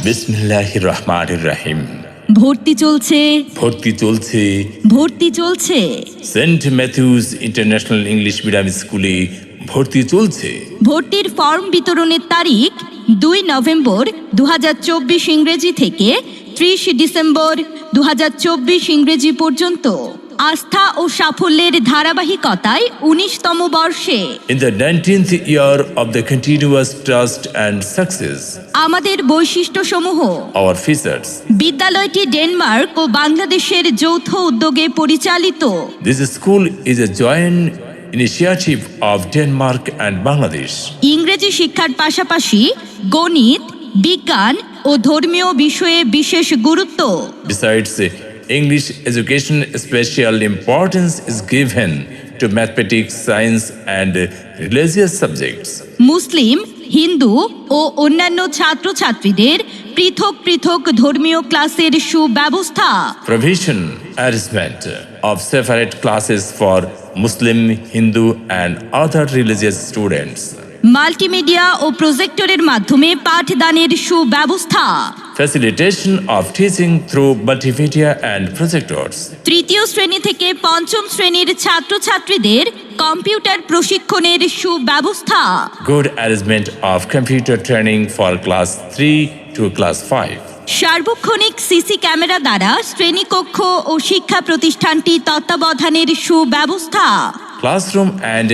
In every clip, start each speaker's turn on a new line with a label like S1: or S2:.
S1: বিসমিল্লাহির রহমানির রহিম।
S2: ভর্তি চলছে,
S1: ভর্তি চলছে
S2: ভর্তি চলছে।
S1: Saint Matthews international English medium স্কুলে ভর্তি চলছে।
S2: ভর্তির ফর্ম বিতরণের তারিখ 2 নভেম্বর 2024 ইংরেজি থেকে 30 ডিসেম্বর 2024 ইংরেজি পর্যন্ত। আস্থা ও সাফল্যের ধারাবাহিকতায় 19তম বর্ষে।
S1: In the 19th year of the continuous trust and success,
S2: আমাদের বৈশিষ্ট্যসমূহ:
S1: our features.
S2: বিদ্যালয়টি ডেনমার্ক ও বাংলাদেশের যৌথ উদ্যোগে পরিচালিত।
S1: This school is a joint initiative of Denmark and Bangladesh.
S2: ইংরেজি শিক্ষার পাশাপাশি গণিত, বিজ্ঞান ও ধর্মীয় বিষয়ে বিশেষ গুরুত্ব।
S1: Besides English education, special importance is given to mathematics, science and religious subjects.
S2: মুসলিম, হিন্দু ও অন্যান্য ছাত্রছাত্রীদের পৃথক পৃথক ধর্মীয় ক্লাসের সুব্যবস্থা।
S1: Provision arrangement of separate classes for Muslim, Hindu and other religious students.
S2: Multimedia ও প্রজেক্টরের মাধ্যমে পাঠদানের সুব্যবস্থা।
S1: Facilitation of teaching through multimedia and projectors.
S2: তৃতীয় শ্রেণী থেকে পঞ্চম শ্রেণীর ছাত্রছাত্রীদের কম্পিউটার প্রশিক্ষণের সুব্যবস্থা।
S1: Good arrangement of computer training for class 3 to class 5.
S2: সার্বক্ষণিক সিসি ক্যামেরা দ্বারা শ্রেণীকক্ষ ও শিক্ষা প্রতিষ্ঠানটি তত্ত্বাবধানের সুব্যবস্থা।
S1: Classroom and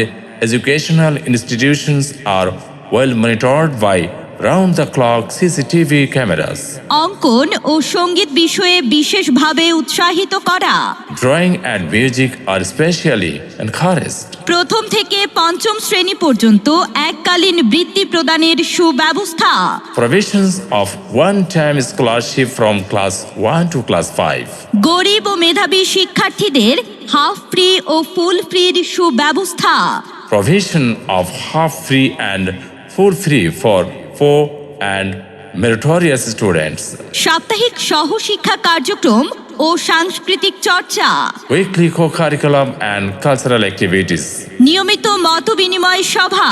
S1: educational institutions are well monitored by round-the-clock CCTV cameras.
S2: অঙ্কন ও সঙ্গীত বিষয়ে বিশেষভাবে উৎসাহিত করা।
S1: Drawing and music are specially encouraged.
S2: প্রথম থেকে পঞ্চম শ্রেণী পর্যন্ত এককালীন বৃত্তি প্রদানের সুব্যবস্থা।
S1: Provisions of one-time scholarship from class 1 to class 5.
S2: গরিব ও মেধাবী শিক্ষার্থীদের হাফ ফ্রি ও ফুল ফ্রির সুব্যবস্থা।
S1: Provision of half free and full free for poor and meritorious students.
S2: সাপ্তাহিক সহশিক্ষা কার্যক্রম ও সাংস্কৃতিক চর্চা।
S1: Weekly co-curriculum and cultural activities.
S2: নিয়মিত মতবিনিময় সভা।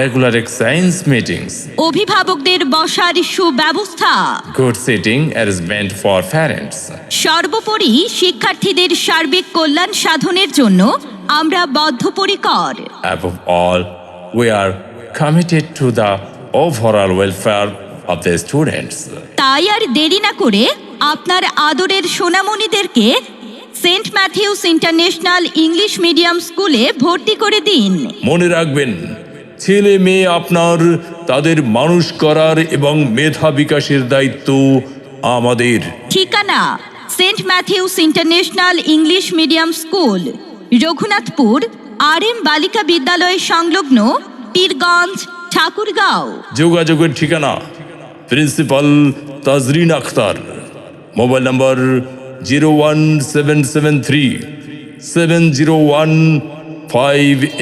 S1: Regular science meetings.
S2: অভিভাবকদের বসার সুব্যবস্থা।
S1: Good seating arrangement for parents.
S2: সর্বোপরি শিক্ষার্থীদের সার্বিক কল্যাণ সাধনের জন্য আমরা বদ্ধপরিকর।
S1: Above all, we are committed to the overall welfare of the students.
S2: তাই আর দেরি না করে আপনার আদরের সোনামণিদেরকে saint Matthews international English medium স্কুলে ভর্তি করে দিন।
S1: মনে রাখবেন, ছেলে মেয়ে আপনার, তাদের মানুষ করার এবং মেধা বিকাশের দায়িত্ব আমাদের।
S2: ঠিকানা: Saint Matthews international English Medium School, Raghunathpur, RM বালিকা বিদ্যালয় সংলগ্ন, পীরগঞ্জ, ঠাকুরগাঁও।
S1: যোগাযোগের ঠিকানা: principal Tazrin Akhtar, mobile number 01773 701 5